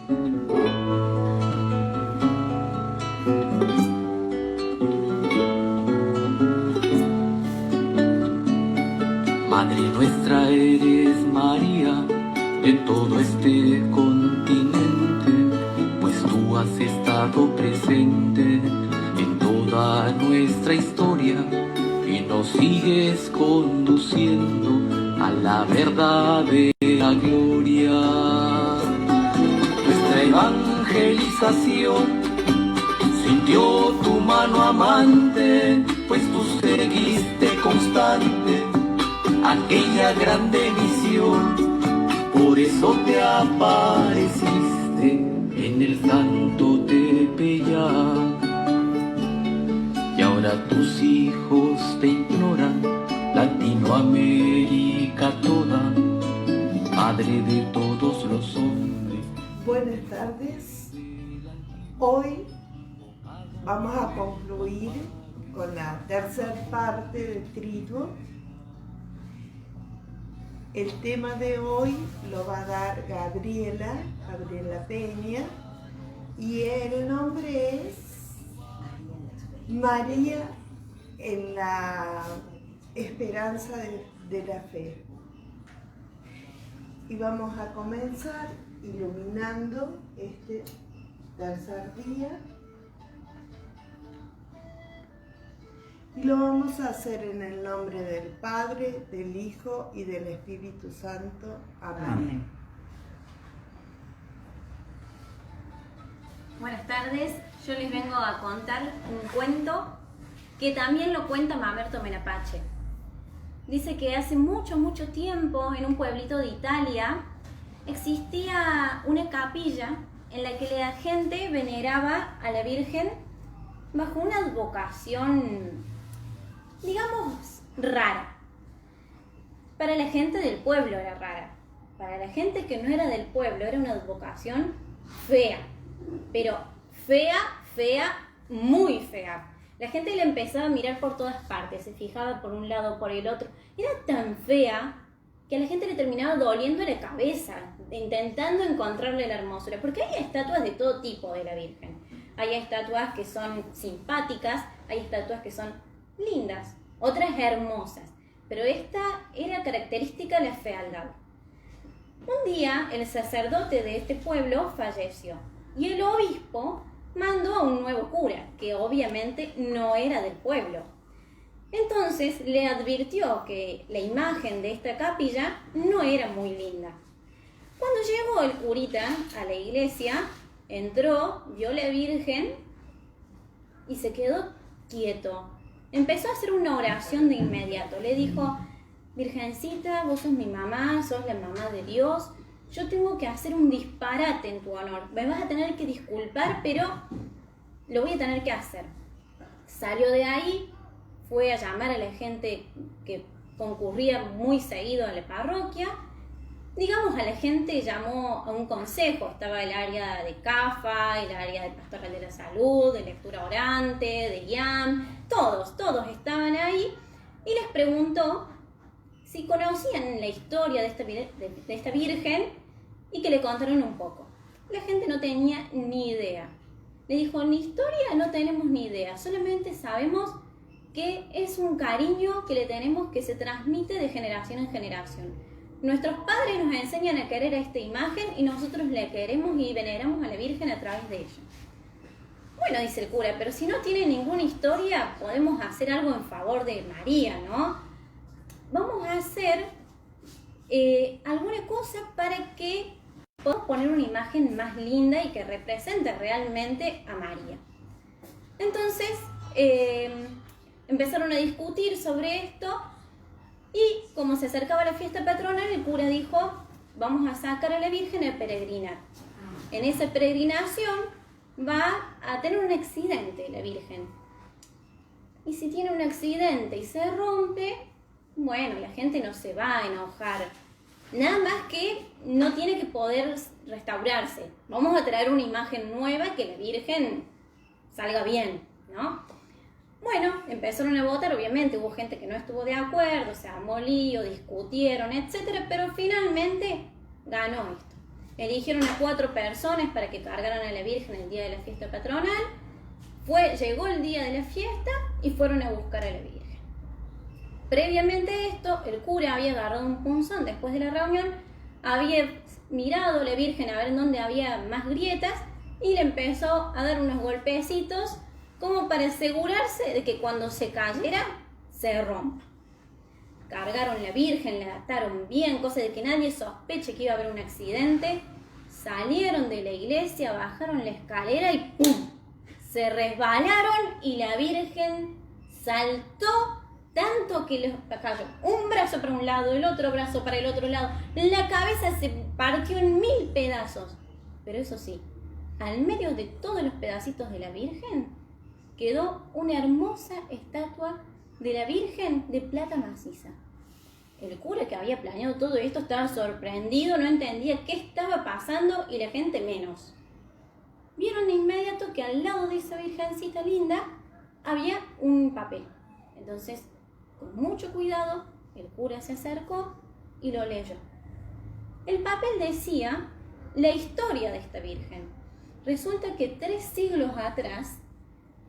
Madre nuestra eres María, de todo este continente, pues tú has estado presente en toda nuestra historia y nos sigues conduciendo a la verdadera gloria. Nuestra evangelización sintió tu mano amante, pues tú seguiste constante aquella grande misión. Por eso te apareciste en el Santo Tepeyac. Y ahora tus hijos te imploran, Latinoamérica toda, madre de todos los hombres. Buenas tardes. Hoy vamos a concluir con la tercera parte de Triduo. El tema de hoy lo va a dar Gabriela Peña, y el nombre es María en la esperanza de la fe. Y vamos a comenzar iluminando este tercer día. Y lo vamos a hacer en el nombre del Padre, del Hijo y del Espíritu Santo. Amén. Amén. Buenas tardes, yo les vengo a contar un cuento que también lo cuenta Mamerto Menapace. Dice que hace mucho tiempo, en un pueblito de Italia, existía una capilla en la que la gente veneraba a la Virgen bajo una advocación, digamos, rara. Para la gente del pueblo era rara. Para la gente que no era del pueblo era una advocación fea. Pero fea, muy fea. La gente la empezaba a mirar por todas partes, se fijaba por un lado, por el otro. Era tan fea que a la gente le terminaba doliendo la cabeza, intentando encontrarle la hermosura. Porque hay estatuas de todo tipo de la Virgen. Hay estatuas que son simpáticas, hay estatuas que son lindas, otras hermosas, pero esta era característica de la fealdad. Un día el sacerdote de este pueblo falleció y el obispo mandó a un nuevo cura, que obviamente no era del pueblo. Entonces le advirtió que la imagen de esta capilla no era muy linda. Cuando llegó el curita a la iglesia, entró, vio a la Virgen y se quedó quieto. Empezó a hacer una oración de inmediato. Le dijo: Virgencita, vos sos mi mamá, sos la mamá de Dios. Yo tengo que hacer un disparate en tu honor. Me vas a tener que disculpar, pero lo voy a tener que hacer. Salió de ahí, fue a llamar a la gente que concurría muy seguido a la parroquia. Digamos, a la gente llamó a un consejo. Estaba el área de CAFA, el área de Pastoral de la Salud, de Lectura Orante, de IAM. Todos estaban ahí y les preguntó si conocían la historia de esta Virgen y que le contaron un poco. La gente no tenía ni idea. Le dijo: ni historia no tenemos ni idea, solamente sabemos que es un cariño que le tenemos, que se transmite de generación en generación. Nuestros padres nos enseñan a querer a esta imagen y nosotros la queremos y veneramos a la Virgen a través de ella. Bueno, dice el cura, pero si no tiene ninguna historia, podemos hacer algo en favor de María, ¿no? Vamos a hacer alguna cosa para que podamos poner una imagen más linda y que represente realmente a María. Entonces, empezaron a discutir sobre esto. Y como se acercaba la fiesta patronal, el cura dijo: vamos a sacar a la Virgen a peregrinar. En esa peregrinación va a tener un accidente la Virgen. Y si tiene un accidente y se rompe, bueno, la gente no se va a enojar. Nada más que no tiene que poder restaurarse. Vamos a traer una imagen nueva que la Virgen salga bien, ¿no? Bueno, empezaron a votar, obviamente hubo gente que no estuvo de acuerdo, se armó lío, discutieron, etc. Pero finalmente ganó esto. Eligieron a 4 personas para que cargaran a la Virgen el día de la fiesta patronal. Llegó el día de la fiesta y fueron a buscar a la Virgen. Previamente a esto, el cura había agarrado un punzón después de la reunión, había mirado a la Virgen a ver en dónde había más grietas y le empezó a dar unos golpecitos como para asegurarse de que cuando se cayera, se rompa. Cargaron la Virgen, la ataron bien, cosa de que nadie sospeche que iba a haber un accidente. Salieron de la iglesia, bajaron la escalera y ¡pum! Se resbalaron y la Virgen saltó tanto que les cayó un brazo para un lado, el otro brazo para el otro lado. La cabeza se partió en 1000 pedazos. Pero eso sí, al medio de todos los pedacitos de la Virgen, quedó una hermosa estatua de la Virgen de plata maciza. El cura que había planeado todo esto estaba sorprendido, no entendía qué estaba pasando y la gente menos. Vieron de inmediato que al lado de esa virgencita linda había un papel. Entonces, con mucho cuidado, el cura se acercó y lo leyó. El papel decía la historia de esta Virgen. Resulta que 3 siglos atrás,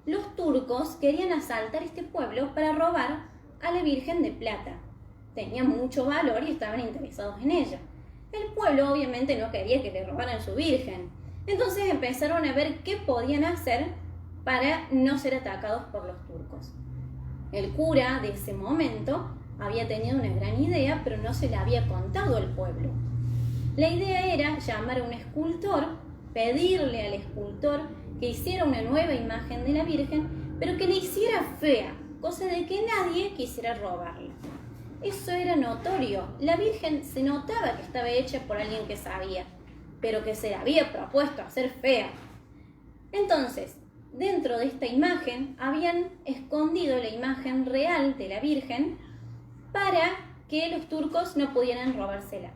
los turcos querían asaltar este pueblo para robar a la Virgen de plata. Tenía mucho valor y estaban interesados en ella. El pueblo obviamente no quería que le robaran su Virgen. Entonces empezaron a ver qué podían hacer para no ser atacados por los turcos. El cura de ese momento había tenido una gran idea, pero no se la había contado al pueblo. La idea era llamar a un escultor, pedirle al escultor que hiciera una nueva imagen de la Virgen, pero que la hiciera fea, cosa de que nadie quisiera robarla. Eso era notorio. La Virgen se notaba que estaba hecha por alguien que sabía, pero que se la había propuesto hacer fea. Entonces, dentro de esta imagen habían escondido la imagen real de la Virgen para que los turcos no pudieran robársela.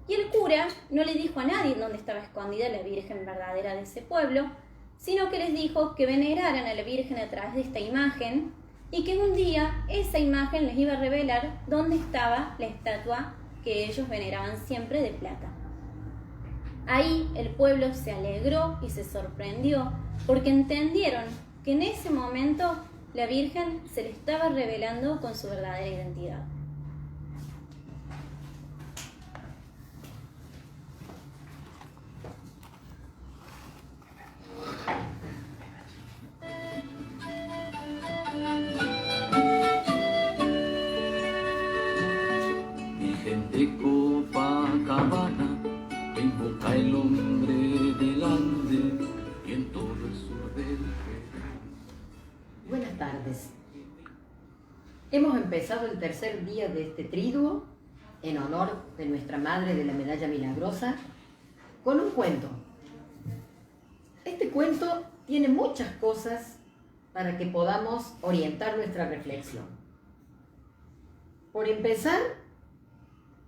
Y el cura no le dijo a nadie dónde estaba escondida la Virgen verdadera de ese pueblo, sino que les dijo que veneraran a la Virgen a través de esta imagen y que un día esa imagen les iba a revelar dónde estaba la estatua que ellos veneraban siempre de plata. Ahí el pueblo se alegró y se sorprendió porque entendieron que en ese momento la Virgen se le estaba revelando con su verdadera identidad. Virgen de Copacabana, invoca el hombre del Ande y en todo el sur del Perú. Buenas tardes. Hemos empezado el tercer día de este triduo en honor de nuestra Madre de la Medalla Milagrosa con un cuento. Este cuento tiene muchas cosas para que podamos orientar nuestra reflexión. Por empezar,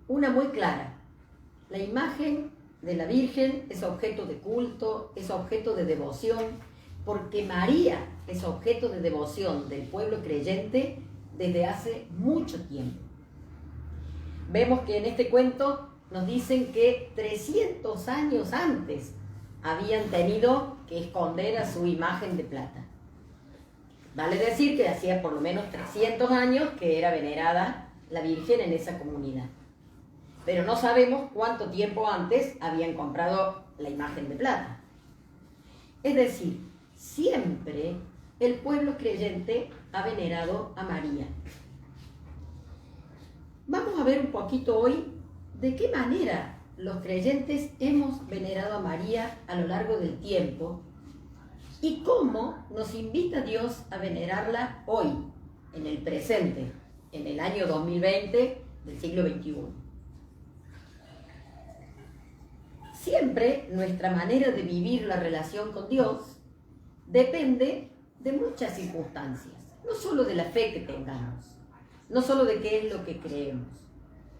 una muy clara. La imagen de la Virgen es objeto de culto, es objeto de devoción, porque María es objeto de devoción del pueblo creyente desde hace mucho tiempo. Vemos que en este cuento nos dicen que 300 años antes habían tenido que esconder a su imagen de plata. Vale decir que hacía por lo menos 300 años que era venerada la Virgen en esa comunidad. Pero no sabemos cuánto tiempo antes habían comprado la imagen de plata. Es decir, siempre el pueblo creyente ha venerado a María. Vamos a ver un poquito hoy de qué manera los creyentes hemos venerado a María a lo largo del tiempo y cómo nos invita Dios a venerarla hoy, en el presente, en el año 2020 del siglo XXI. Siempre nuestra manera de vivir la relación con Dios depende de muchas circunstancias, no solo de la fe que tengamos, no solo de qué es lo que creemos.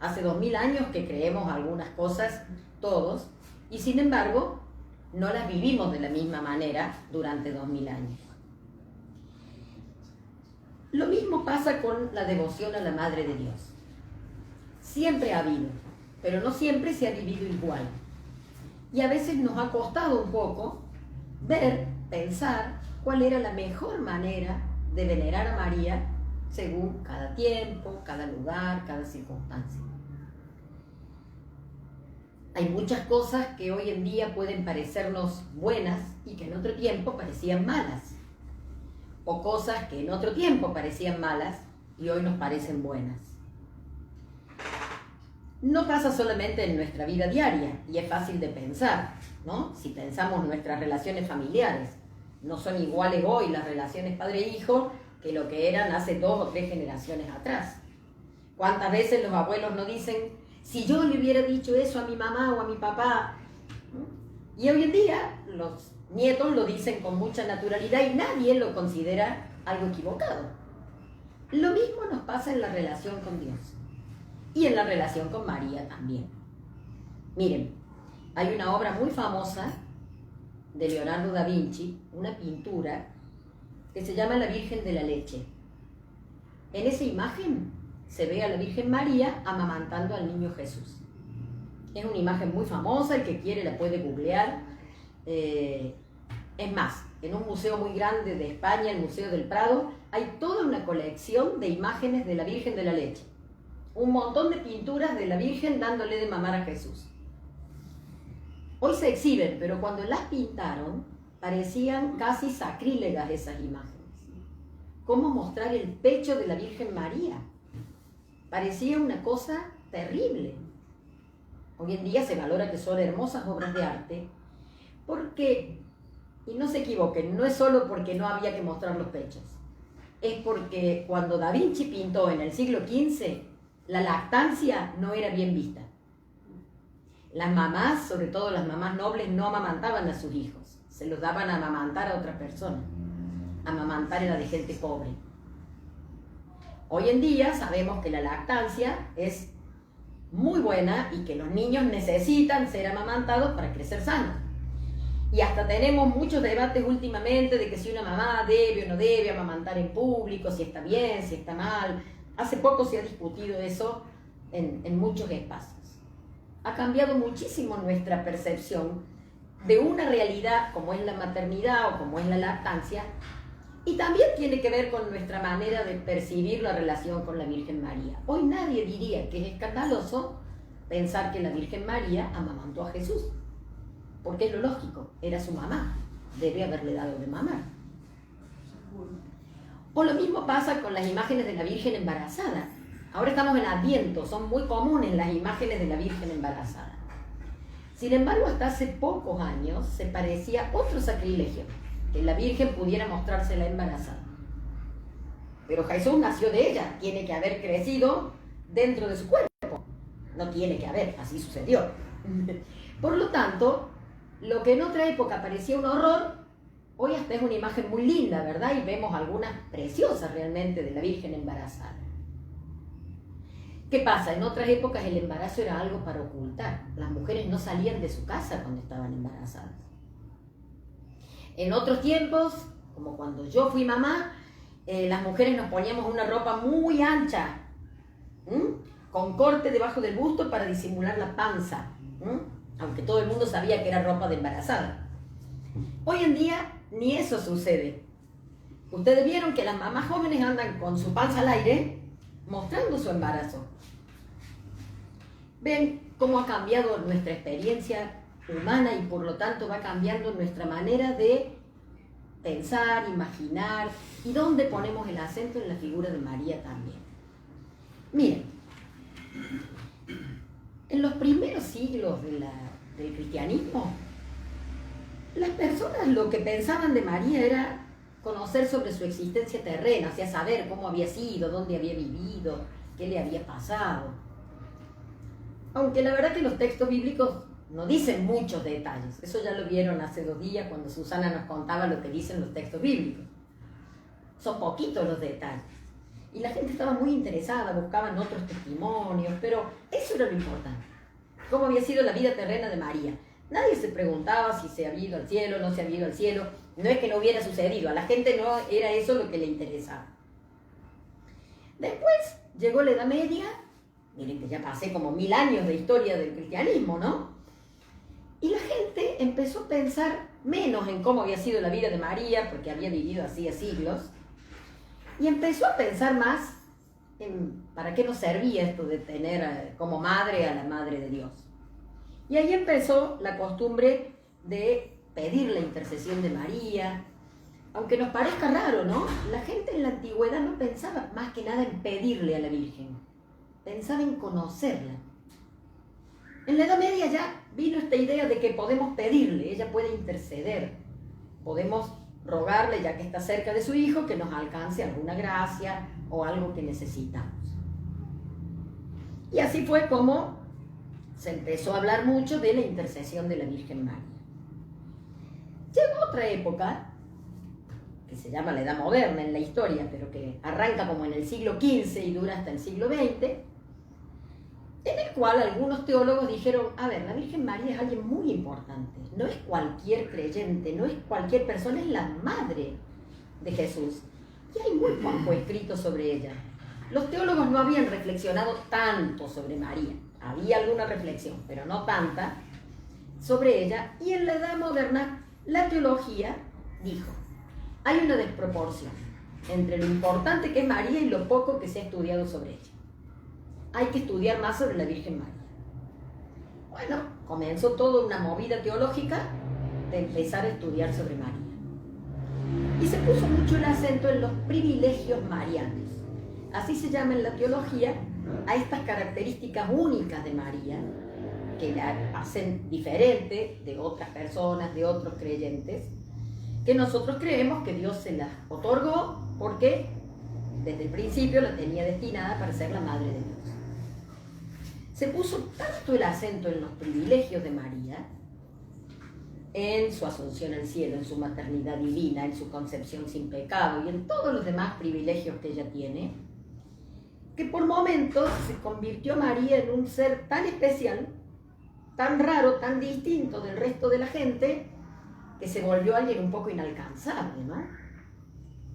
Hace 2000 años que creemos algunas cosas todos y sin embargo no las vivimos de la misma manera durante 2000 años. Lo mismo pasa con la devoción a la Madre de Dios. Siempre ha habido, pero no siempre se ha vivido igual. Y a veces nos ha costado un poco ver, pensar cuál era la mejor manera de venerar a María según cada tiempo, cada lugar, cada circunstancia. Hay muchas cosas que hoy en día pueden parecernos buenas y que en otro tiempo parecían malas. O cosas que en otro tiempo parecían malas y hoy nos parecen buenas. No pasa solamente en nuestra vida diaria y es fácil de pensar, ¿no? Si pensamos nuestras relaciones familiares, no son iguales hoy las relaciones padre-hijo que lo que eran hace 2 o 3 generaciones atrás. ¿Cuántas veces los abuelos no dicen, si yo le hubiera dicho eso a mi mamá o a mi papá? Y hoy en día los nietos lo dicen con mucha naturalidad y nadie lo considera algo equivocado. Lo mismo nos pasa en la relación con Dios y en la relación con María también. Miren, hay una obra muy famosa de Leonardo da Vinci, una pintura que se llama La Virgen de la Leche. En esa imagen se ve a la Virgen María amamantando al niño Jesús. Es una imagen muy famosa, el que quiere la puede googlear. Es más, en un museo muy grande de España, el Museo del Prado, hay toda una colección de imágenes de la Virgen de la Leche. Un montón de pinturas de la Virgen dándole de mamar a Jesús. Hoy se exhiben, pero cuando las pintaron, parecían casi sacrílegas esas imágenes. ¿Cómo mostrar el pecho de la Virgen María? Parecía una cosa terrible. Hoy en día se valora que son hermosas obras de arte, porque, y no se equivoquen, no es solo porque no había que mostrar los pechos, es porque cuando Da Vinci pintó en el siglo XV, la lactancia no era bien vista. Las mamás, sobre todo las mamás nobles, no amamantaban a sus hijos, se los daban a amamantar a otra persona. Amamantar era de gente pobre. Hoy en día sabemos que la lactancia es muy buena y que los niños necesitan ser amamantados para crecer sanos. Y hasta tenemos muchos debates últimamente de que si una mamá debe o no debe amamantar en público, si está bien, si está mal. Hace poco se ha discutido eso en muchos espacios. Ha cambiado muchísimo nuestra percepción de una realidad como es la maternidad o como es la lactancia, y también tiene que ver con nuestra manera de percibir la relación con la Virgen María. Hoy nadie diría que es escandaloso pensar que la Virgen María amamantó a Jesús, porque es lo lógico, era su mamá, debe haberle dado de mamar. O lo mismo pasa con las imágenes de la Virgen embarazada. Ahora estamos en Adviento, son muy comunes las imágenes de la Virgen embarazada. Sin embargo, hasta hace pocos años se parecía otro sacrilegio, que la Virgen pudiera mostrársela embarazada. Pero Jesús nació de ella, tiene que haber crecido dentro de su cuerpo. No tiene que haber, así sucedió. Por lo tanto, lo que en otra época parecía un horror, hoy hasta es una imagen muy linda, ¿verdad? Y vemos algunas preciosas realmente de la Virgen embarazada. ¿Qué pasa? En otras épocas el embarazo era algo para ocultar. Las mujeres no salían de su casa cuando estaban embarazadas. En otros tiempos, como cuando yo fui mamá, las mujeres nos poníamos una ropa muy ancha, con corte debajo del busto para disimular la panza, aunque todo el mundo sabía que era ropa de embarazada. Hoy en día ni eso sucede. Ustedes vieron que las mamás jóvenes andan con su panza al aire, mostrando su embarazo. Ven cómo ha cambiado nuestra experiencia humana y por lo tanto va cambiando nuestra manera de pensar, imaginar y dónde ponemos el acento en la figura de María también. Miren, en los primeros siglos del cristianismo, las personas lo que pensaban de María era conocer sobre su existencia terrena, o sea, saber cómo había sido, dónde había vivido, qué le había pasado. Aunque la verdad que los textos bíblicos no dicen muchos detalles. Eso ya lo vieron hace 2 días cuando Susana nos contaba lo que dicen los textos bíblicos. Son poquitos los detalles. Y la gente estaba muy interesada, buscaban otros testimonios, pero eso era lo importante. Cómo había sido la vida terrena de María. Nadie se preguntaba si se había ido al cielo, no se había ido al cielo. No es que no hubiera sucedido, a la gente no era eso lo que le interesaba. Después llegó la Edad Media. Miren que ya pasé como 1000 años de historia del cristianismo, ¿no? Y la gente empezó a pensar menos en cómo había sido la vida de María, porque había vivido así siglos, y empezó a pensar más en para qué nos servía esto de tener como madre a la Madre de Dios. Y ahí empezó la costumbre de pedir la intercesión de María, aunque nos parezca raro, ¿no? La gente en la antigüedad no pensaba más que nada en pedirle a la Virgen, pensaba en conocerla. En la Edad Media ya vino esta idea de que podemos pedirle, ella puede interceder, podemos rogarle, ya que está cerca de su hijo, que nos alcance alguna gracia o algo que necesitamos. Y así fue como se empezó a hablar mucho de la intercesión de la Virgen María. Llegó otra época, que se llama la Edad Moderna en la historia, pero que arranca como en el siglo XV y dura hasta el siglo XX, en el cual algunos teólogos dijeron, a ver, la Virgen María es alguien muy importante, no es cualquier creyente, no es cualquier persona, es la madre de Jesús. Y hay muy poco escrito sobre ella. Los teólogos no habían reflexionado tanto sobre María, había alguna reflexión, pero no tanta, sobre ella, y en la Edad Moderna la teología dijo, hay una desproporción entre lo importante que es María y lo poco que se ha estudiado sobre ella. Hay que estudiar más sobre la Virgen María. Bueno, comenzó toda una movida teológica de empezar a estudiar sobre María. Y se puso mucho el acento en los privilegios marianos. Así se llama en la teología a estas características únicas de María, que la hacen diferente de otras personas, de otros creyentes, que nosotros creemos que Dios se las otorgó porque desde el principio la tenía destinada para ser la Madre de Dios. Se puso tanto el acento en los privilegios de María, en su asunción al cielo, en su maternidad divina, en su concepción sin pecado y en todos los demás privilegios que ella tiene, que por momentos se convirtió María en un ser tan especial, tan raro, tan distinto del resto de la gente, que se volvió alguien un poco inalcanzable, ¿no?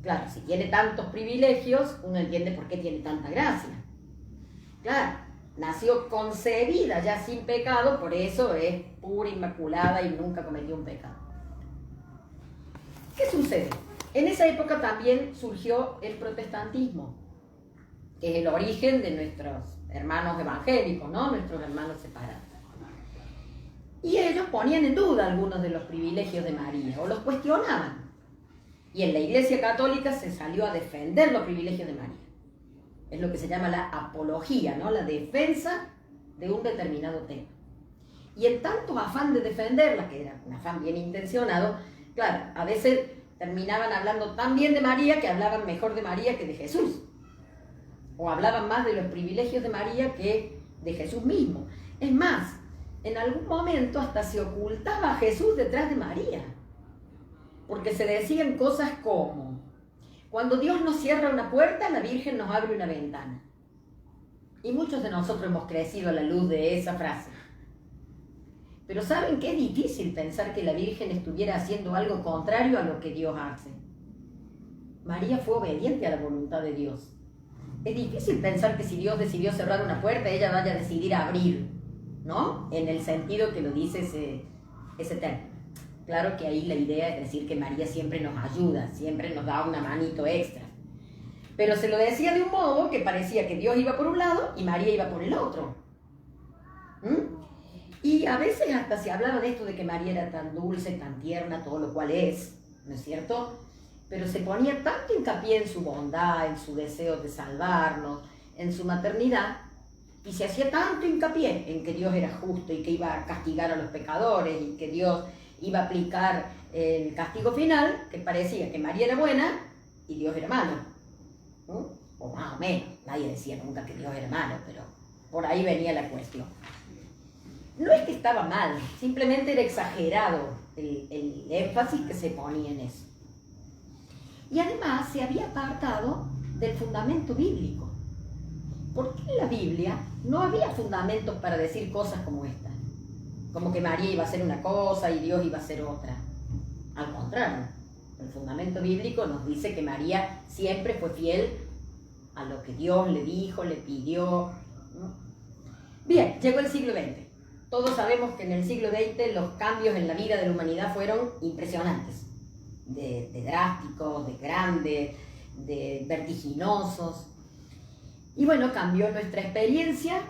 Claro, si tiene tantos privilegios, uno entiende por qué tiene tanta gracia. Claro, nació concebida ya sin pecado, por eso es pura, inmaculada y nunca cometió un pecado. ¿Qué sucede? En esa época también surgió el protestantismo, que es el origen de nuestros hermanos evangélicos, ¿no? Nuestros hermanos separados. Y ellos ponían en duda algunos de los privilegios de María, o los cuestionaban. Y en la Iglesia Católica se salió a defender los privilegios de María. Es lo que se llama la apología, ¿no? La defensa de un determinado tema. Y en tanto afán de defenderla, que era un afán bien intencionado, claro, a veces terminaban hablando tan bien de María que hablaban mejor de María que de Jesús. O hablaban más de los privilegios de María que de Jesús mismo. Es más, en algún momento hasta se ocultaba a Jesús detrás de María. Porque se decían cosas como, cuando Dios nos cierra una puerta, la Virgen nos abre una ventana. Y muchos de nosotros hemos crecido a la luz de esa frase. Pero ¿saben qué? Es difícil pensar que la Virgen estuviera haciendo algo contrario a lo que Dios hace. María fue obediente a la voluntad de Dios. Es difícil pensar que si Dios decidió cerrar una puerta, ella vaya a decidir abrir, ¿no? En el sentido que lo dice ese término. Claro que ahí la idea es decir que María siempre nos ayuda, siempre nos da una manito extra. Pero se lo decía de un modo que parecía que Dios iba por un lado y María iba por el otro. Y a veces hasta se hablaba de esto de que María era tan dulce, tan tierna, todo lo cual es, ¿no es cierto? Pero se ponía tanto hincapié en su bondad, en su deseo de salvarnos, en su maternidad, y se hacía tanto hincapié en que Dios era justo y que iba a castigar a los pecadores y que Dios iba a aplicar el castigo final, que parecía que María era buena y Dios era malo. O más o menos, nadie decía nunca que Dios era malo, pero por ahí venía la cuestión. No es que estaba mal, simplemente era exagerado el énfasis que se ponía en eso. Y además se había apartado del fundamento bíblico. Porque en la Biblia no había fundamentos para decir cosas como esta. Como que María iba a hacer una cosa y Dios iba a hacer otra. Al contrario, el fundamento bíblico nos dice que María siempre fue fiel a lo que Dios le dijo, le pidió, ¿no? Bien, llegó el siglo XX. Todos sabemos que en el siglo XX los cambios en la vida de la humanidad fueron impresionantes, de drásticos, de grandes, de vertiginosos. Y bueno, cambió nuestra experiencia,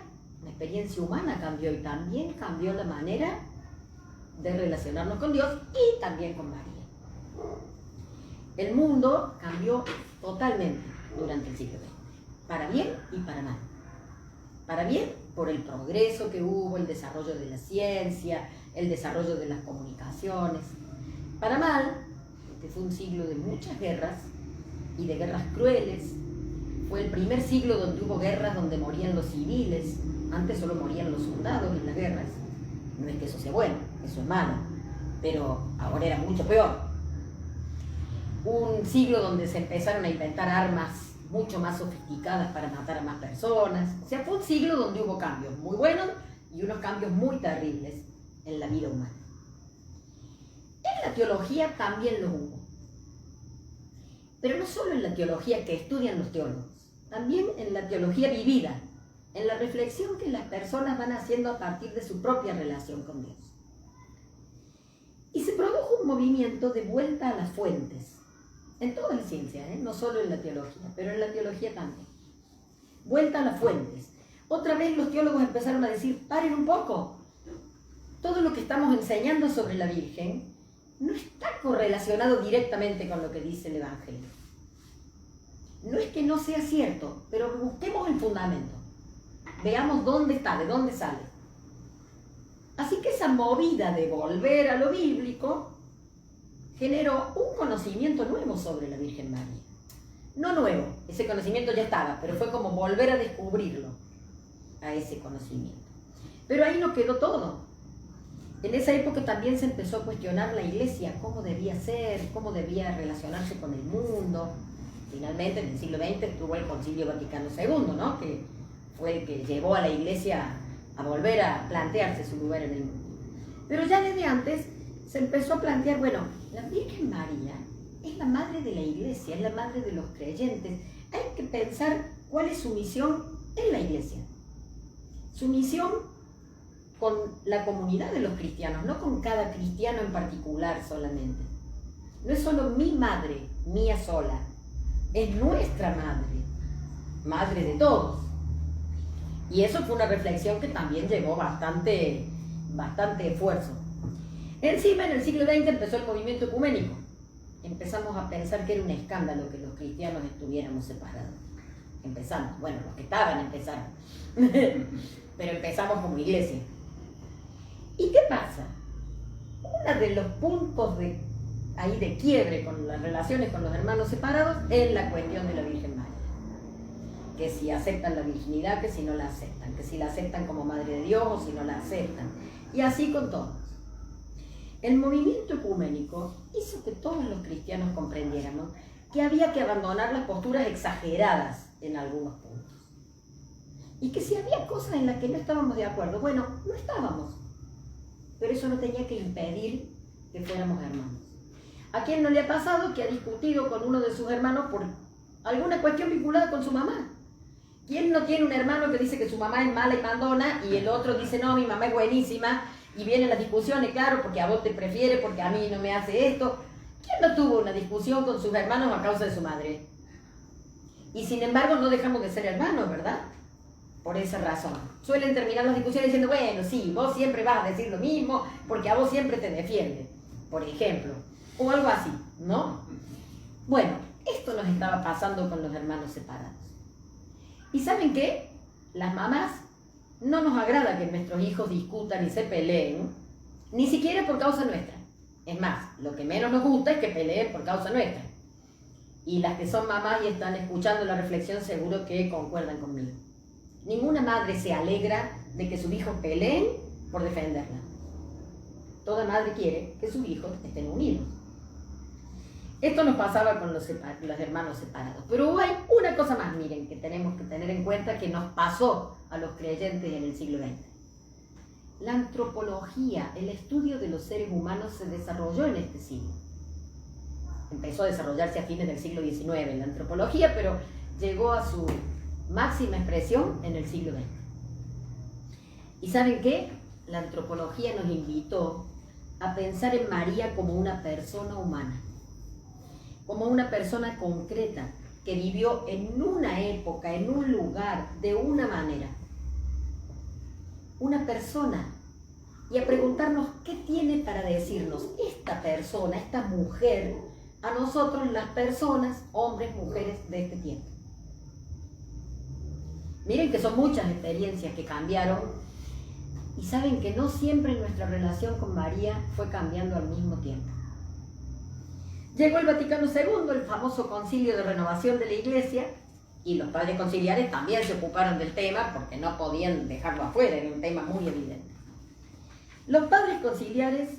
la experiencia humana cambió y también cambió la manera de relacionarnos con Dios y también con María. El mundo cambió totalmente durante el siglo XX, para bien y para mal. Para bien, por el progreso que hubo, el desarrollo de la ciencia, el desarrollo de las comunicaciones. Para mal, porque fue un siglo de muchas guerras y de guerras crueles. Fue el primer siglo donde hubo guerras donde morían los civiles. Antes solo morían los soldados en las guerras. No es que eso sea bueno, eso es malo, pero ahora era mucho peor. Un siglo donde se empezaron a inventar armas mucho más sofisticadas para matar a más personas. O sea, fue un siglo donde hubo cambios muy buenos y unos cambios muy terribles en la vida humana. En la teología también los hubo. Pero no solo en la teología que estudian los teólogos, también en la teología vivida, en la reflexión que las personas van haciendo a partir de su propia relación con Dios. Y se produjo un movimiento de vuelta a las fuentes, en toda la ciencia, no solo en la teología, pero en la teología también. Vuelta a las fuentes. Otra vez los teólogos empezaron a decir, paren un poco, todo lo que estamos enseñando sobre la Virgen no está correlacionado directamente con lo que dice el Evangelio. No es que no sea cierto, pero busquemos el fundamento. Veamos dónde está, de dónde sale. Así que esa movida de volver a lo bíblico generó un conocimiento nuevo sobre la Virgen María. No nuevo, ese conocimiento ya estaba, pero fue como volver a descubrirlo, a ese conocimiento. Pero ahí no quedó todo. En esa época también se empezó a cuestionar la Iglesia, cómo debía ser, cómo debía relacionarse con el mundo. Finalmente, en el siglo XX estuvo el Concilio Vaticano II, ¿no? Que fue el que llevó a la Iglesia a volver a plantearse su lugar en el mundo. Pero ya desde antes se empezó a plantear, bueno, la Virgen María es la madre de la Iglesia, es la madre de los creyentes. Hay que pensar cuál es su misión en la Iglesia. Su misión con la comunidad de los cristianos, no con cada cristiano en particular solamente. No es solo mi madre, mía sola, es nuestra madre, madre de todos. Y eso fue una reflexión que también llevó bastante esfuerzo. Encima, en el siglo XX empezó el movimiento ecuménico. Empezamos a pensar que era un escándalo que los cristianos estuviéramos separados. Empezamos, bueno, los que estaban empezaron, pero empezamos como iglesia. ¿Y qué pasa? Uno de los puntos de quiebre con las relaciones con los hermanos separados es la cuestión de la Virgen María. Que si aceptan la virginidad, que si no la aceptan, que si la aceptan como Madre de Dios o si no la aceptan. Y así con todos. El movimiento ecuménico hizo que todos los cristianos comprendiéramos que había que abandonar las posturas exageradas en algunos puntos. Y que si había cosas en las que no estábamos de acuerdo, bueno, no estábamos. Pero eso no tenía que impedir que fuéramos hermanos. ¿A quién no le ha pasado que ha discutido con uno de sus hermanos por alguna cuestión vinculada con su mamá? ¿Quién no tiene un hermano que dice que su mamá es mala y mandona y el otro dice, no, mi mamá es buenísima? Y vienen las discusiones, claro, porque a vos te prefiere, porque a mí no me hace esto. ¿Quién no tuvo una discusión con sus hermanos a causa de su madre? Y sin embargo no dejamos de ser hermanos, ¿verdad? Por esa razón. Suelen terminar las discusiones diciendo, bueno, sí, vos siempre vas a decir lo mismo, porque a vos siempre te defiende, por ejemplo. O algo así, ¿no? Bueno, esto nos estaba pasando con los hermanos separados. ¿Y saben qué? Las mamás no nos agrada que nuestros hijos discutan y se peleen, ni siquiera por causa nuestra. Es más, lo que menos nos gusta es que peleen por causa nuestra. Y las que son mamás y están escuchando la reflexión seguro que concuerdan conmigo. Ninguna madre se alegra de que sus hijos peleen por defenderla. Toda madre quiere que sus hijos estén unidos. Esto nos pasaba con los hermanos separados. Pero hay una cosa más, miren, que tenemos que tener en cuenta que nos pasó a los creyentes en el siglo XX. La antropología, el estudio de los seres humanos, se desarrolló en este siglo. Empezó a desarrollarse a fines del siglo XIX la antropología, pero llegó a su máxima expresión en el siglo XX. ¿Y saben qué? la antropología nos invitó a pensar en María como una persona humana, como una persona concreta que vivió en una época, en un lugar, de una manera. Una persona. Y a preguntarnos qué tiene para decirnos esta persona, esta mujer, a nosotros las personas, hombres, mujeres de este tiempo. Miren que son muchas experiencias que cambiaron y saben que no siempre nuestra relación con María fue cambiando al mismo tiempo. Llegó el Vaticano II, el famoso concilio de renovación de la Iglesia, y los padres conciliares también se ocuparon del tema porque no podían dejarlo afuera, era un tema muy evidente. Los padres conciliares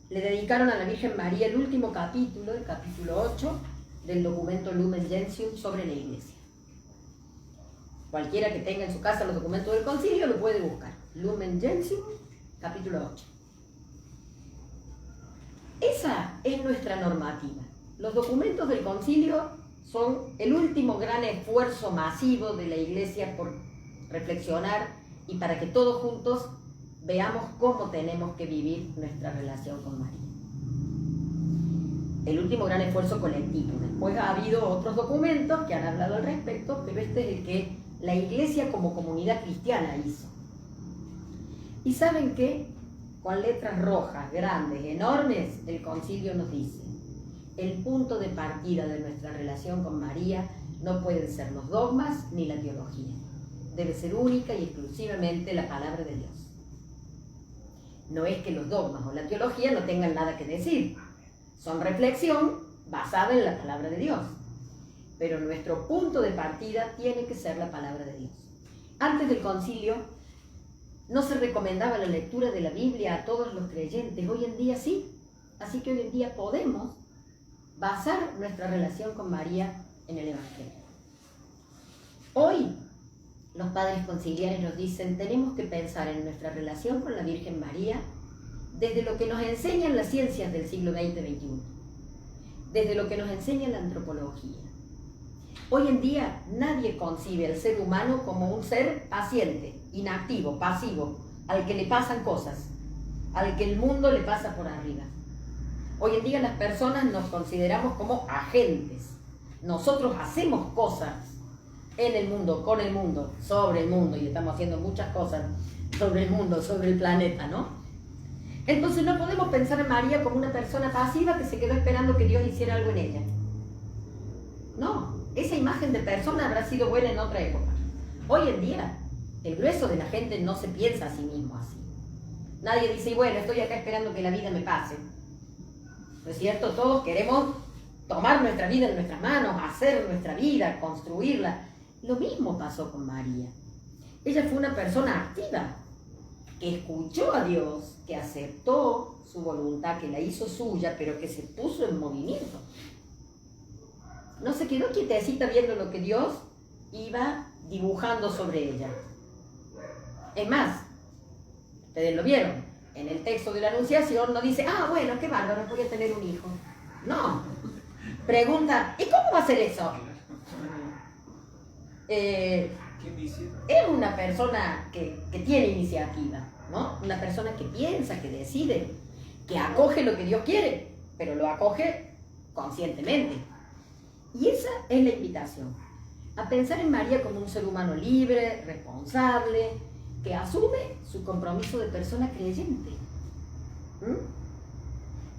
le dedicaron a la Virgen María el último capítulo, el capítulo 8, del documento Lumen Gentium sobre la Iglesia. Cualquiera que tenga en su casa los documentos del concilio lo puede buscar. Lumen Gentium, capítulo 8. Esa es nuestra normativa. Los documentos del concilio son el último gran esfuerzo masivo de la Iglesia por reflexionar y para que todos juntos veamos cómo tenemos que vivir nuestra relación con María. El último gran esfuerzo colectivo. Después ha habido otros documentos que han hablado al respecto, pero este es el que la Iglesia como comunidad cristiana hizo. Y saben que con letras rojas, grandes, enormes, el concilio nos dice: el punto de partida de nuestra relación con María no pueden ser los dogmas ni la teología. Debe ser única y exclusivamente la palabra de Dios. No es que los dogmas o la teología no tengan nada que decir. Son reflexión basada en la palabra de Dios. Pero nuestro punto de partida tiene que ser la palabra de Dios. Antes del concilio no se recomendaba la lectura de la Biblia a todos los creyentes. Hoy en día sí. Así que hoy en día podemos basar nuestra relación con María en el Evangelio. Hoy los padres conciliares nos dicen: tenemos que pensar en nuestra relación con la Virgen María desde lo que nos enseñan las ciencias del siglo XX-XXI, desde lo que nos enseña la antropología. Hoy en día nadie concibe al ser humano como un ser paciente, inactivo, pasivo, al que le pasan cosas, al que el mundo le pasa por arriba. Hoy en día las personas nos consideramos como agentes. Nosotros hacemos cosas en el mundo, con el mundo, sobre el mundo, y estamos haciendo muchas cosas sobre el mundo, sobre el planeta, ¿no? Entonces no podemos pensar en María como una persona pasiva que se quedó esperando que Dios hiciera algo en ella. No, esa imagen de persona habrá sido buena en otra época. Hoy en día, el grueso de la gente no se piensa a sí mismo así. Nadie dice: bueno, estoy acá esperando que la vida me pase. ¿No es cierto? Todos queremos tomar nuestra vida en nuestras manos, hacer nuestra vida, construirla. Lo mismo pasó con María. Ella fue una persona activa, que escuchó a Dios, que aceptó su voluntad, que la hizo suya, pero que se puso en movimiento. No se quedó quietecita viendo lo que Dios iba dibujando sobre ella. Es más, ustedes lo vieron, en el texto de la Anunciación no dice: ah, bueno, qué bárbaro, voy a tener un hijo. No. Pregunta: ¿y cómo va a ser eso? Es una persona que tiene iniciativa, ¿no? Una persona que piensa, que decide, que acoge lo que Dios quiere, pero lo acoge conscientemente. Y esa es la invitación, a pensar en María como un ser humano libre, responsable, que asume su compromiso de persona creyente.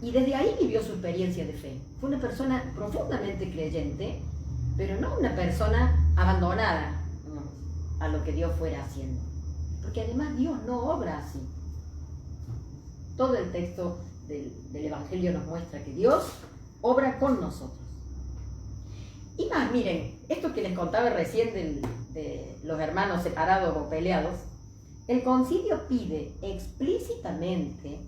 Y desde ahí vivió su experiencia de fe. Fue una persona profundamente creyente, pero no una persona abandonada a lo que Dios fuera haciendo. Porque además Dios no obra así. Todo el texto del Evangelio nos muestra que Dios obra con nosotros. Y más, miren, esto que les contaba recién de los hermanos separados o peleados, el concilio pide explícitamente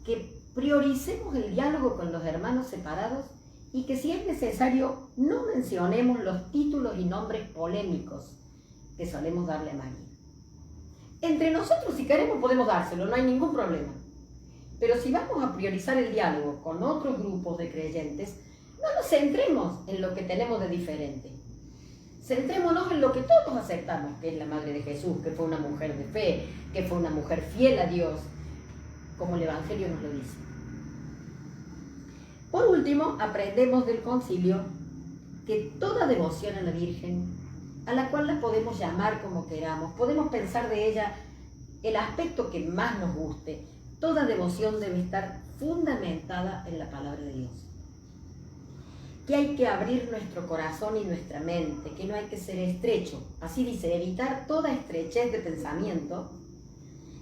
que prioricemos el diálogo con los hermanos separados y que, si es necesario, no mencionemos los títulos y nombres polémicos que solemos darle a María. Entre nosotros, si queremos, podemos dárselo, no hay ningún problema. Pero si vamos a priorizar el diálogo con otros grupos de creyentes, no nos centremos en lo que tenemos de diferente. Centrémonos en lo que todos aceptamos, que es la Madre de Jesús, que fue una mujer de fe, que fue una mujer fiel a Dios, como el Evangelio nos lo dice. Por último, aprendemos del concilio que toda devoción a la Virgen, a la cual la podemos llamar como queramos, podemos pensar de ella el aspecto que más nos guste, toda devoción debe estar fundamentada en la palabra de Dios. Que hay que abrir nuestro corazón y nuestra mente, que no hay que ser estrecho. Así dice, evitar toda estrechez de pensamiento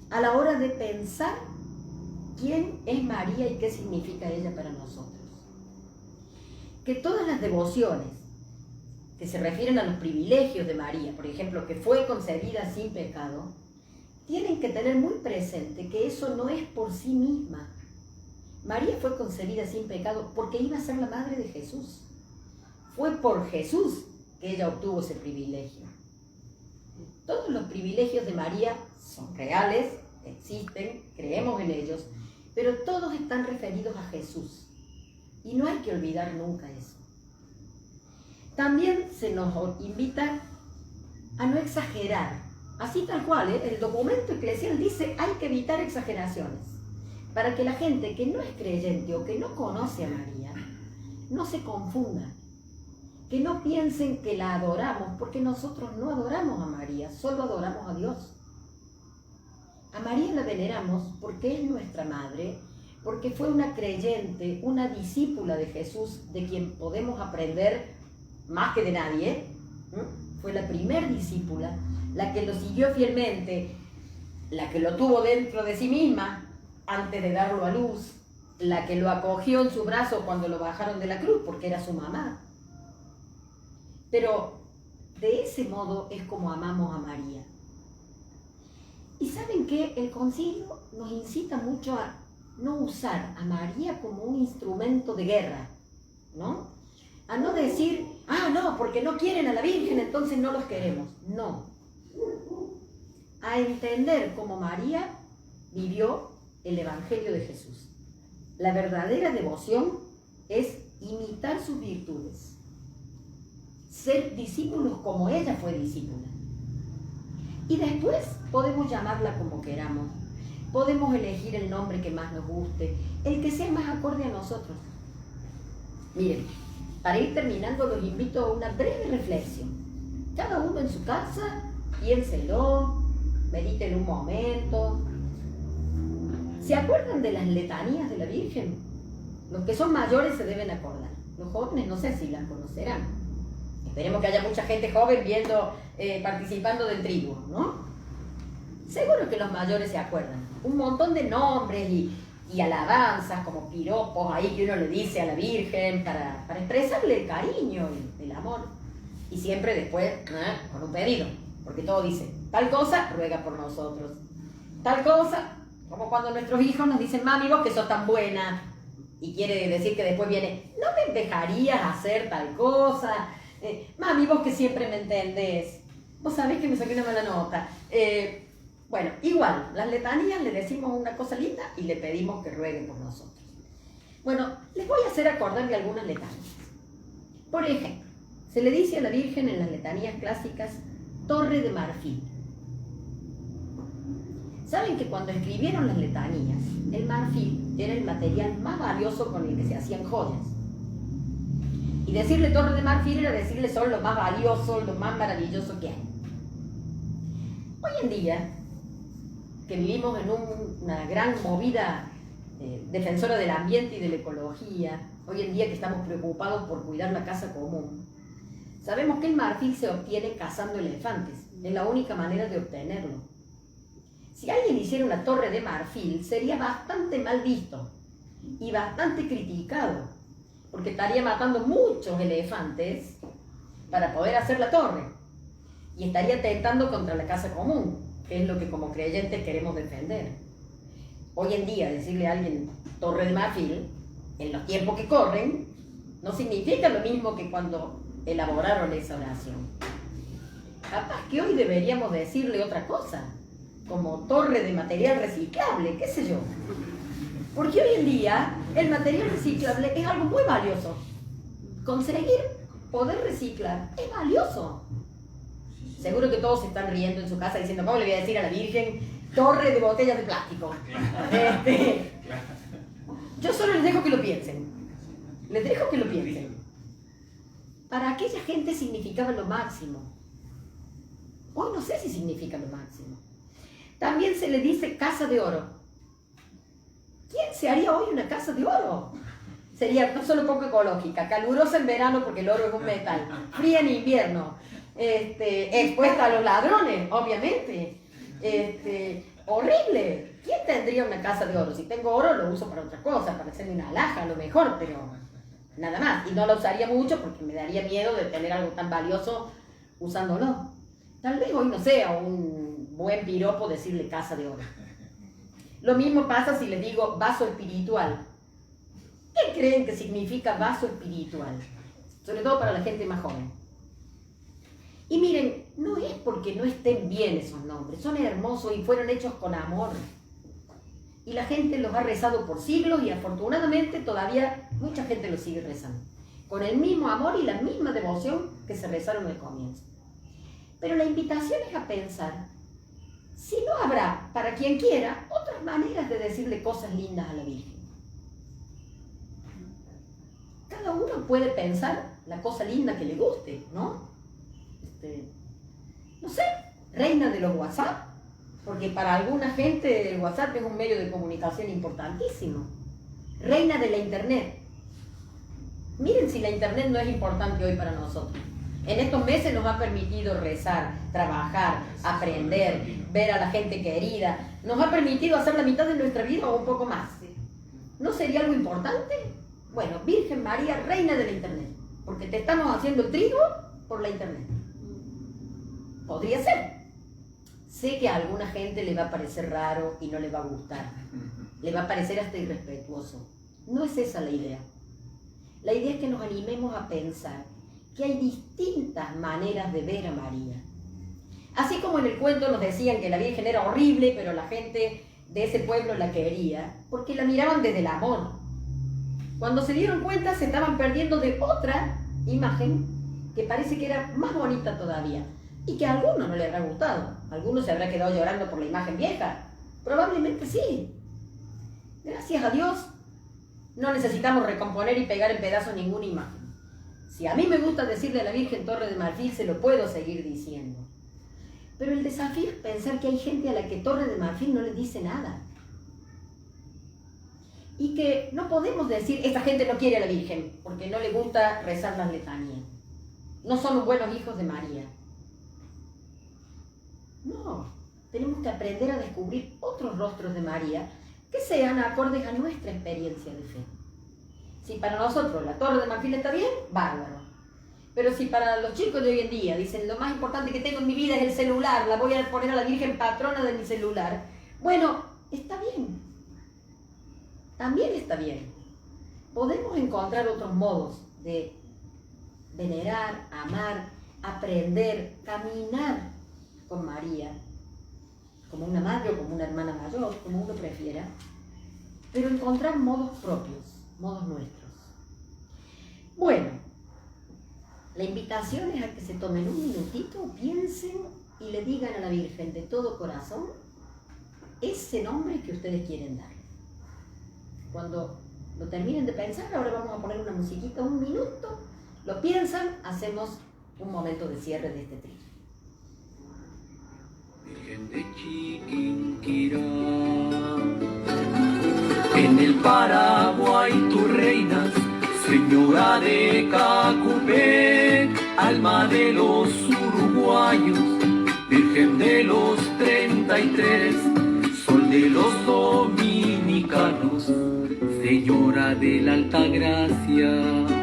a la hora de pensar quién es María y qué significa ella para nosotros. Que todas las devociones que se refieren a los privilegios de María, por ejemplo, que fue concebida sin pecado, tienen que tener muy presente que eso no es por sí misma. María fue concebida sin pecado porque iba a ser la madre de Jesús. Fue por Jesús que ella obtuvo ese privilegio. Todos los privilegios de María son reales, existen, creemos en ellos, pero todos están referidos a Jesús. Y no hay que olvidar nunca eso. También se nos invita a no exagerar. Así tal cual, el documento eclesial dice hay que evitar exageraciones. Para que la gente que no es creyente o que no conoce a María no se confunda. Que no piensen que la adoramos, porque nosotros no adoramos a María, solo adoramos a Dios. A María la veneramos porque es nuestra madre, porque fue una creyente, una discípula de Jesús, de quien podemos aprender más que de nadie. Fue la primer discípula, la que lo siguió fielmente, la que lo tuvo dentro de sí misma antes de darlo a luz, la que lo acogió en su brazo cuando lo bajaron de la cruz, porque era su mamá. Pero de ese modo es como amamos a María. Y ¿saben qué? El concilio nos incita mucho a no usar a María como un instrumento de guerra, ¿no? A no decir, no, porque no quieren a la Virgen, entonces no los queremos. No. A entender cómo María vivió el Evangelio de Jesús. La verdadera devoción es imitar sus virtudes. Ser discípulos como ella fue discípula. Y después podemos llamarla como queramos. Podemos elegir el nombre que más nos guste, el que sea más acorde a nosotros. Miren, para ir terminando los invito a una breve reflexión. Cada uno en su casa, piénselo, mediten un momento. ¿Se acuerdan de las letanías de la Virgen? Los que son mayores se deben acordar. Los jóvenes no sé si las conocerán. Esperemos que haya mucha gente joven participando del triduo, ¿no? Seguro que los mayores se acuerdan. Un montón de nombres y alabanzas, como piropos ahí que uno le dice a la Virgen para expresarle el cariño y el amor. Y siempre después con un pedido, porque todo dice, tal cosa, ruega por nosotros. Tal cosa, como cuando nuestros hijos nos dicen, mami, vos que sos tan buena. Y quiere decir que después viene, ¿no me dejarías hacer tal cosa? Mami, vos que siempre me entendés. Vos sabés que me saqué una mala nota. Bueno, igual, las letanías le decimos una cosa linda y le pedimos que rueguen por nosotros. Bueno, les voy a hacer acordar de algunas letanías. Por ejemplo, se le dice a la Virgen en las letanías clásicas, torre de marfil. Saben que cuando escribieron las letanías, el marfil era el material más valioso con el que se hacían joyas. Y decirle torre de marfil era decirle son lo más valioso, lo más maravilloso que hay. Hoy en día, que vivimos en una gran movida defensora del ambiente y de la ecología, hoy en día que estamos preocupados por cuidar la casa común, sabemos que el marfil se obtiene cazando elefantes, es la única manera de obtenerlo. Si alguien hiciera una torre de marfil, sería bastante mal visto y bastante criticado, porque estaría matando muchos elefantes para poder hacer la torre y estaría atentando contra la casa común, que es lo que como creyentes queremos defender. Hoy en día decirle a alguien torre de marfil, en los tiempos que corren, no significa lo mismo que cuando elaboraron esa oración. Capaz que hoy deberíamos decirle otra cosa, como torre de material reciclable, qué sé yo. Porque hoy en día el material reciclable es algo muy valioso. Conseguir poder reciclar es valioso. Seguro que todos se están riendo en su casa diciendo, ¿cómo le voy a decir a la Virgen torre de botellas de plástico? Yo solo les dejo que lo piensen. Les dejo que lo piensen. Para aquella gente significaba lo máximo. Hoy no sé si significa lo máximo. También se le dice casa de oro. ¿Quién se haría hoy una casa de oro? Sería no solo poco ecológica, calurosa en verano porque el oro es un metal, fría en invierno, expuesta a los ladrones, obviamente. Horrible. ¿Quién tendría una casa de oro? Si tengo oro lo uso para otra cosa, para hacerme una alhaja a lo mejor, pero nada más. Y no la usaría mucho porque me daría miedo de tener algo tan valioso usándolo. Tal vez hoy no sea un buen piropo decirle casa de oro. Lo mismo pasa si les digo vaso espiritual. ¿Qué creen que significa vaso espiritual? Sobre todo para la gente más joven. Y miren, no es porque no estén bien esos nombres, son hermosos y fueron hechos con amor. Y la gente los ha rezado por siglos y afortunadamente todavía mucha gente los sigue rezando. Con el mismo amor y la misma devoción que se rezaron al comienzo. Pero la invitación es a pensar si no habrá, para quien quiera, otras maneras de decirle cosas lindas a la Virgen. Cada uno puede pensar la cosa linda que le guste, ¿no? No sé, reina de los WhatsApp, porque para alguna gente el WhatsApp es un medio de comunicación importantísimo. Reina de la Internet. Miren si la Internet no es importante hoy para nosotros. En estos meses nos ha permitido rezar, trabajar, aprender, ver a la gente querida. Nos ha permitido hacer la mitad de nuestra vida o un poco más. ¿No sería algo importante? Bueno, Virgen María, reina de la Internet. Porque te estamos haciendo trigo por la Internet. Podría ser. Sé que a alguna gente le va a parecer raro y no le va a gustar. Le va a parecer hasta irrespetuoso. No es esa la idea. La idea es que nos animemos a pensar que hay distintas maneras de ver a María. Así como en el cuento nos decían que la Virgen era horrible, pero la gente de ese pueblo la quería, porque la miraban desde el amor. Cuando se dieron cuenta se estaban perdiendo de otra imagen que parece que era más bonita todavía y que a alguno no le habrá gustado. Alguno se habrá quedado llorando por la imagen vieja. Probablemente sí. Gracias a Dios no necesitamos recomponer y pegar en pedazos ninguna imagen. Si a mí me gusta decirle a la Virgen Torre de Marfil, se lo puedo seguir diciendo. Pero el desafío es pensar que hay gente a la que Torre de Marfil no le dice nada. Y que no podemos decir, esta gente no quiere a la Virgen, porque no le gusta rezar las letanías. No son buenos hijos de María. No, tenemos que aprender a descubrir otros rostros de María que sean acordes a nuestra experiencia de fe. Si para nosotros la Torre de Marfil está bien, bárbaro. Pero si para los chicos de hoy en día dicen lo más importante que tengo en mi vida es el celular, la voy a poner a la Virgen patrona de mi celular, bueno, está bien. También está bien. Podemos encontrar otros modos de venerar, amar, aprender, caminar con María, como una madre o como una hermana mayor, como uno prefiera, pero encontrar modos propios, modos nuestros. Bueno, la invitación es a que se tomen un minutito, piensen y le digan a la Virgen de todo corazón ese nombre que ustedes quieren dar. Cuando lo terminen de pensar, ahora vamos a poner una musiquita, un minuto, lo piensan, hacemos un momento de cierre de este trío. Virgen de Chiquinquirá, en el Paraguay tú reinas, señora de Cacupé, alma de los uruguayos, Virgen de los 33, sol de los dominicanos, señora de la alta gracia.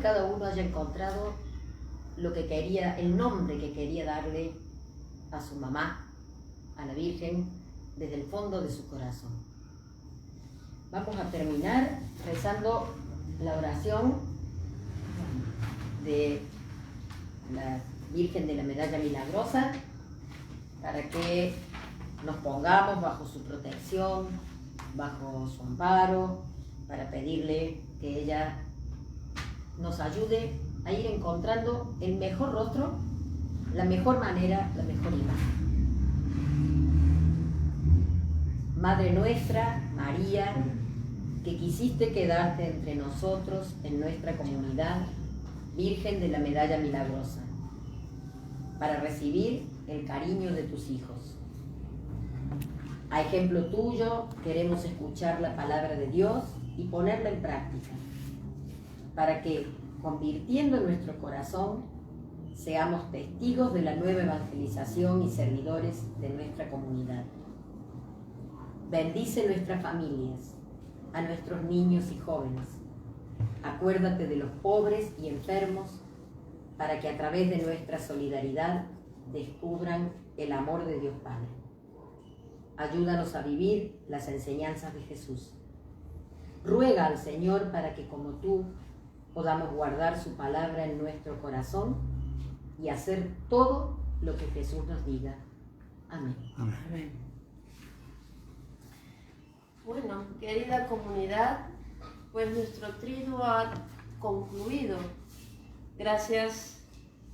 Cada uno haya encontrado lo que quería, el nombre que quería darle a su mamá, a la Virgen, desde el fondo de su corazón. Vamos a terminar rezando la oración de la Virgen de la Medalla Milagrosa para que nos pongamos bajo su protección, bajo su amparo, para pedirle que ella nos ayude a ir encontrando el mejor rostro, la mejor manera, la mejor imagen. Madre nuestra, María, que quisiste quedarte entre nosotros en nuestra comunidad, Virgen de la Medalla Milagrosa, para recibir el cariño de tus hijos. A ejemplo tuyo, queremos escuchar la palabra de Dios y ponerla en práctica, para que, convirtiendo nuestro corazón, seamos testigos de la nueva evangelización y servidores de nuestra comunidad. Bendice nuestras familias, a nuestros niños y jóvenes. Acuérdate de los pobres y enfermos, para que a través de nuestra solidaridad descubran el amor de Dios Padre. Ayúdanos a vivir las enseñanzas de Jesús. Ruega al Señor para que, como tú, podamos guardar su palabra en nuestro corazón y hacer todo lo que Jesús nos diga. Amén. Amén. Bueno, querida comunidad, pues nuestro triduo ha concluido. Gracias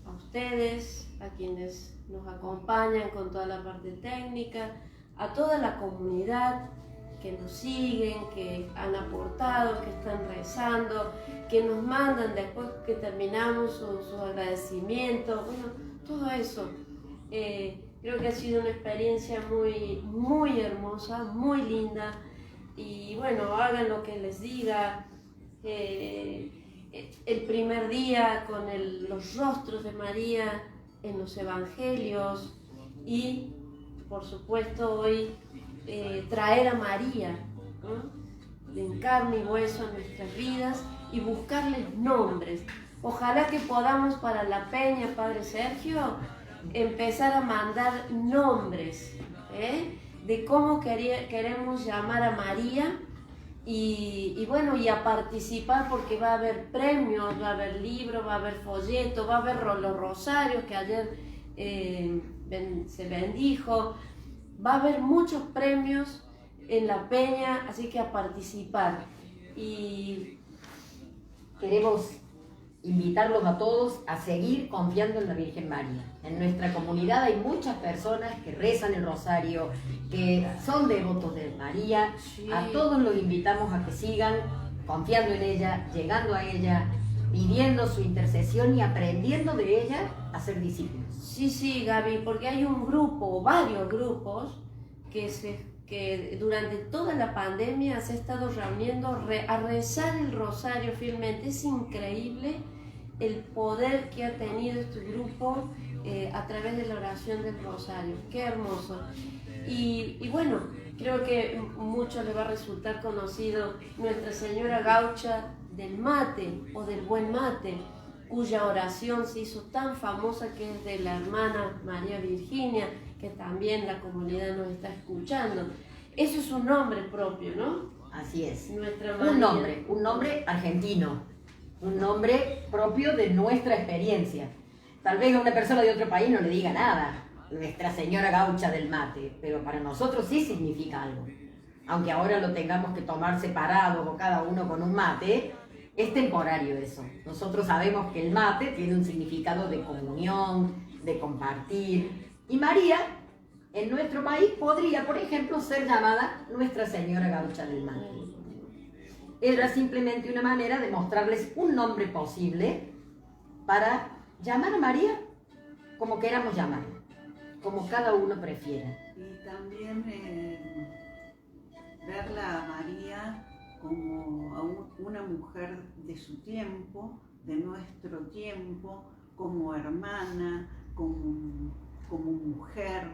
a ustedes, a quienes nos acompañan con toda la parte técnica, a toda la comunidad que nos siguen, que han aportado, que están rezando, que nos mandan después que terminamos sus agradecimientos, bueno, todo eso. Creo que ha sido una experiencia muy hermosa, muy linda. Y bueno, hagan lo que les diga. El primer día con los rostros de María en los evangelios y por supuesto hoy traer a María, ¿no?, en carne y hueso a nuestras vidas y buscarles nombres. Ojalá que podamos para la Peña, Padre Sergio, empezar a mandar nombres, de cómo queremos llamar a María y bueno, y a participar, porque va a haber premios, va a haber libros, va a haber folletos, va a haber los rosarios que ayer se bendijo, va a haber muchos premios en la Peña, así que a participar. Y queremos invitarlos a todos a seguir confiando en la Virgen María. En nuestra comunidad hay muchas personas que rezan el rosario, que son devotos de María. Sí. A todos los invitamos a que sigan confiando en ella, llegando a ella, pidiendo su intercesión y aprendiendo de ella a ser discípulos. sí, Gaby, porque hay un grupo, varios grupos, que durante toda la pandemia se ha estado reuniendo a rezar el rosario fielmente. Es increíble el poder que ha tenido este grupo a través de la oración del rosario. Qué hermoso. Y bueno, creo que a muchos les va a resultar conocido Nuestra Señora Gaucha del Mate o del Buen Mate, cuya oración se hizo tan famosa, que es de la hermana María Virginia, que también la comunidad nos está escuchando. Eso es un nombre propio, ¿no? Así es. Nuestra María. Un nombre argentino, un nombre propio de nuestra experiencia. Tal vez a una persona de otro país no le diga nada, Nuestra Señora Gaucha del Mate, pero para nosotros sí significa algo. Aunque ahora lo tengamos que tomar separados o cada uno con un mate, es temporario eso. Nosotros sabemos que el mate tiene un significado de comunión, de compartir. Y María, en nuestro país, podría, por ejemplo, ser llamada Nuestra Señora Gaucha del Mate. Era simplemente una manera de mostrarles un nombre posible para llamar a María como queramos llamarla, como cada uno prefiera. Y también verla a María como a una mujer de su tiempo, de nuestro tiempo, como hermana, como mujer,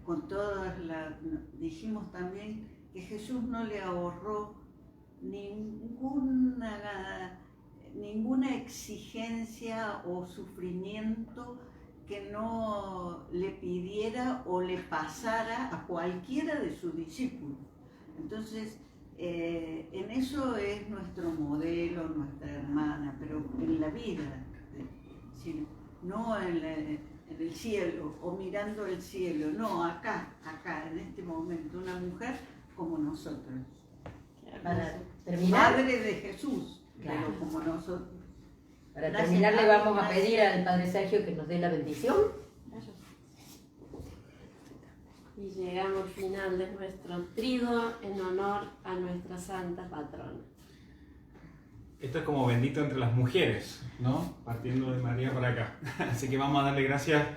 con todas las... Dijimos también que Jesús no le ahorró ninguna exigencia o sufrimiento que no le pidiera o le pasara a cualquiera de sus discípulos. Entonces, en eso es nuestro modelo, nuestra hermana, pero en la vida, no en el cielo o mirando el cielo, no, acá, en este momento, una mujer como nosotros. Para terminar, Madre de Jesús, claro, pero como nosotros. para Gracias, terminar le Padre, vamos a gracias. pedir al Padre Sergio que nos dé la bendición. Y llegamos al final de nuestro triduo en honor a nuestra santa patrona. Esto es como bendito entre las mujeres, ¿no? Partiendo de María para acá. Así que vamos a darle gracias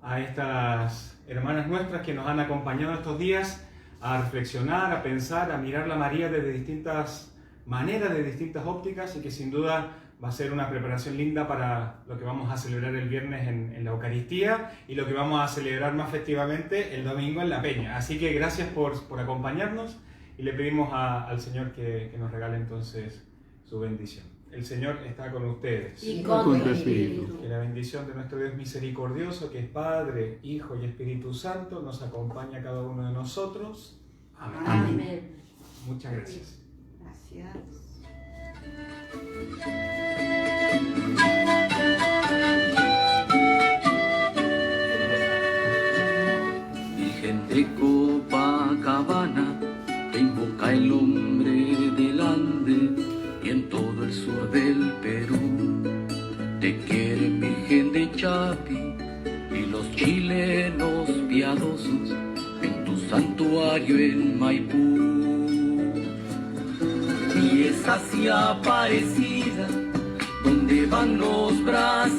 a estas hermanas nuestras que nos han acompañado estos días a reflexionar, a pensar, a mirar la María desde distintas maneras, de distintas ópticas, y que sin duda va a ser una preparación linda para lo que vamos a celebrar el viernes en la Eucaristía y lo que vamos a celebrar más festivamente el domingo en la Peña. Así que gracias por acompañarnos y le pedimos al Señor que nos regale entonces su bendición. El Señor está con ustedes. Y con tu espíritu. Que la bendición de nuestro Dios misericordioso, que es Padre, Hijo y Espíritu Santo, nos acompañe a cada uno de nosotros. Amén. Amén. Muchas gracias. Gracias. Virgen de Copacabana, te invoca el hombre del Ande y en todo el sur del Perú. Te quieren Virgen de Chapi y los chilenos piadosos en tu santuario en Maipú. Y es así Aparecida donde van los brazos.